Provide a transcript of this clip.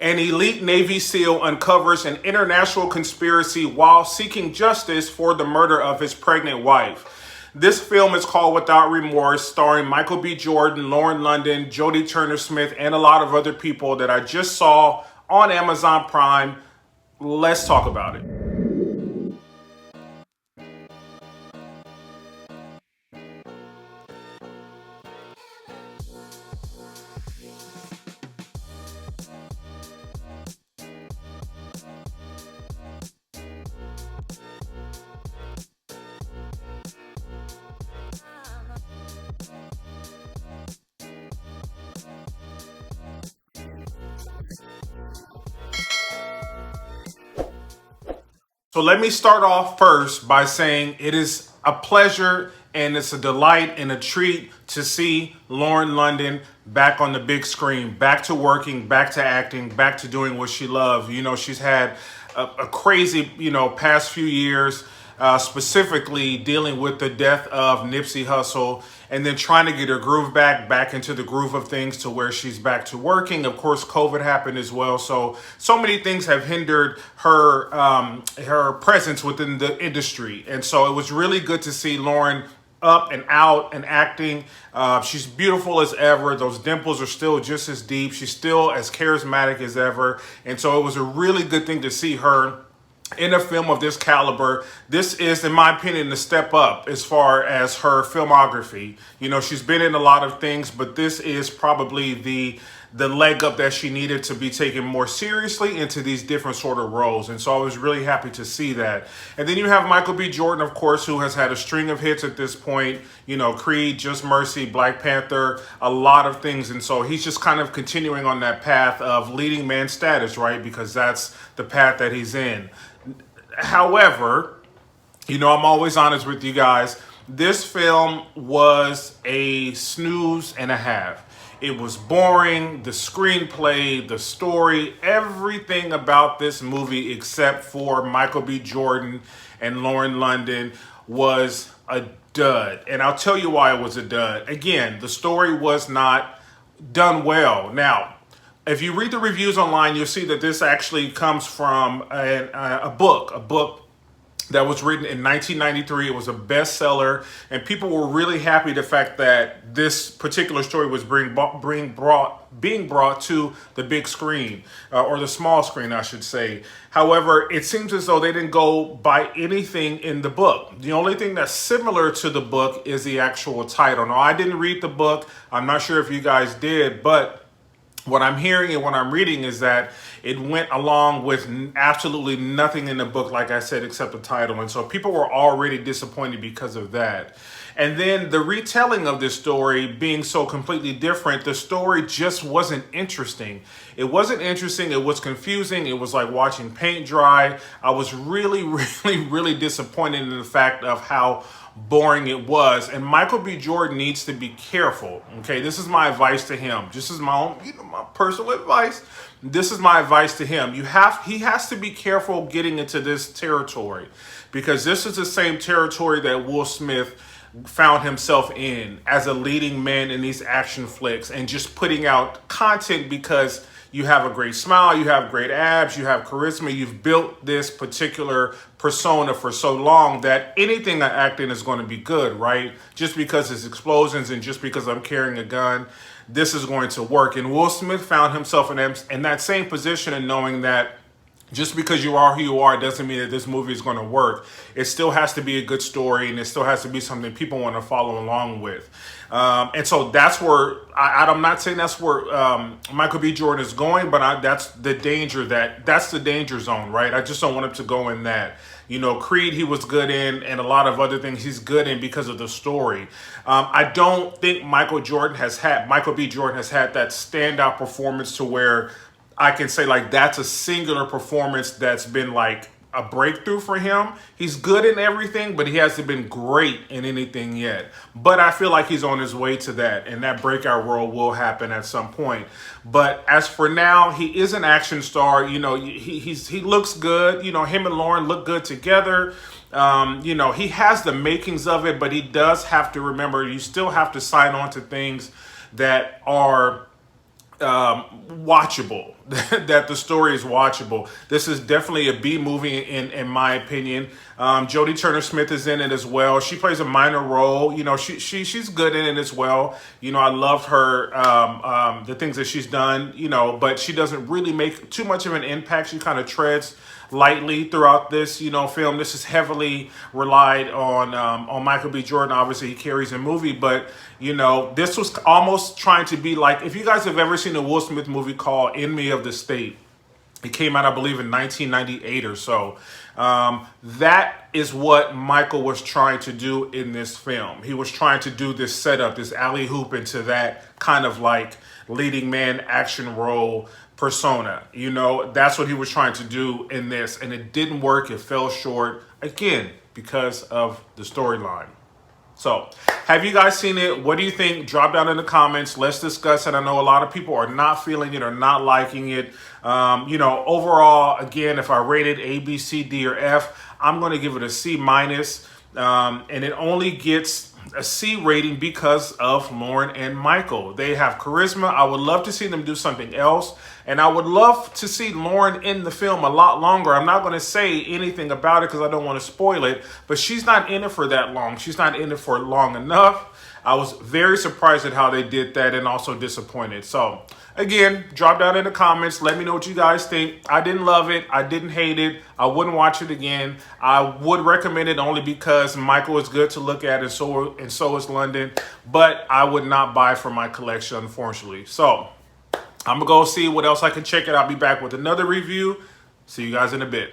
An elite Navy SEAL uncovers an international conspiracy while seeking justice for the murder of his pregnant wife. This film is called Without Remorse, starring Michael B. Jordan, Lauren London, Jodie Turner-Smith, and a lot of other people that I just saw on Amazon Prime. Let's talk about it. So let me start off first by saying it is a pleasure and it's a delight and a treat to see Lauren London back on the big screen, back to working, back to acting, back to doing what she loves. You know, she's had a crazy, past few years, specifically dealing with the death of Nipsey Hussle and then trying to get her groove back into the groove of things to where she's back to working. Of course, COVID happened as well. So many things have hindered her presence within the industry. And so it was really good to see Lauren up and out and acting. She's beautiful as ever. Those dimples are still just as deep. She's still as charismatic as ever. And so it was a really good thing to see her in a film of this caliber. This is, in my opinion, a step up as far as her filmography. You know, she's been in a lot of things, but this is probably the leg up that she needed to be taken more seriously into these different sort of roles. And so I was really happy to see that. And then you have Michael B. Jordan, of course, who has had a string of hits at this point. You know, Creed, Just Mercy, Black Panther, a lot of things. And so he's just kind of continuing on that path of leading man status, right? Because that's the path that he's in. However, I'm always honest with you guys. This film was a snooze and a half. It was boring. The screenplay, the story, everything about this movie except for Michael B. Jordan and Lauren London was a dud. And I'll tell you why it was a dud. Again, the story was not done well. Now, if you read the reviews online, you'll see that this actually comes from a book that was written in 1993. It was a bestseller, and people were really happy the fact that this particular story was being brought to the big screen, or the small screen, I should say. However, it seems as though they didn't go by anything in the book. The only thing that's similar to the book is the actual title. Now, I didn't read the book. I'm not sure if you guys did, but what I'm hearing and what I'm reading is that it went along with absolutely nothing in the book, like I said, except the title. And so people were already disappointed because of that. And then the retelling of this story being so completely different, the story just wasn't interesting. It wasn't interesting. It was confusing. It was like watching paint dry. I was really, really, really disappointed in the fact of how boring it was. And Michael B. Jordan needs to be careful. Okay, this is my advice to him. This is my own, my personal advice. This is my advice to him. He has to be careful getting into this territory, because this is the same territory that Will Smith found himself in as a leading man in these action flicks, and just putting out content because you have a great smile, you have great abs, you have charisma, you've built this particular persona for so long that anything I act in is going to be good, right? Just because it's explosions and just because I'm carrying a gun, this is going to work. And Will Smith found himself in that same position, and knowing that just because you are who you are doesn't mean that this movie is going to work. It still has to be a good story, and it still has to be something people want to follow along with. And so that's where, I'm not saying that's where Michael B. Jordan is going, but that's the danger zone, right? I just don't want him to go in that. Creed, he was good in, and a lot of other things he's good in because of the story. I don't think Michael B. Jordan has had that standout performance to where I can say like that's a singular performance that's been like a breakthrough for him. He's good in everything, but he hasn't been great in anything yet. But I feel like he's on his way to that, and that breakout role will happen at some point. But as for now, he is an action star. He looks good. Him and Lauren look good together. He has the makings of it, but he does have to remember, you still have to sign on to things that are watchable. That the story is watchable. This is definitely a B movie in my opinion. Jodie Turner Smith is in it as well. She plays a minor role. You know, she's good in it as well. You know, I loved her, the things that she's done. You know, but she doesn't really make too much of an impact. She kind of treads lightly throughout this, you know, film. This is heavily relied on Michael B. Jordan. Obviously, he carries a movie, but you know, this was almost trying to be like, if you guys have ever seen a Will Smith movie called Enemy of the State, it came out, I believe, in 1998 or so. That is what Michael was trying to do in this film. He was trying to do this setup, this alley hoop into that kind of like leading man action role persona. You know, that's what he was trying to do in this, and it didn't work. It fell short again because of the storyline. So, have you guys seen it? What do you think? Drop down in the comments. Let's discuss it. I know a lot of people are not feeling it or not liking it. You know, overall, again, if I rated A, B, C, D, or F, I'm going to give it a C minus. And it only gets a C rating because of Lauren and Michael. They have charisma. I would love to see them do something else. And I would love to see Lauren in the film a lot longer. I'm not going to say anything about it because I don't want to spoil it. But she's not in it for that long. She's not in it for long enough. I was very surprised at how they did that and also disappointed. So, again, drop down in the comments. Let me know what you guys think. I didn't love it. I didn't hate it. I wouldn't watch it again. I would recommend it only because Michael is good to look at and so is London. But I would not buy for my collection, unfortunately. So, I'm going to go see what else I can check it. I'll be back with another review. See you guys in a bit.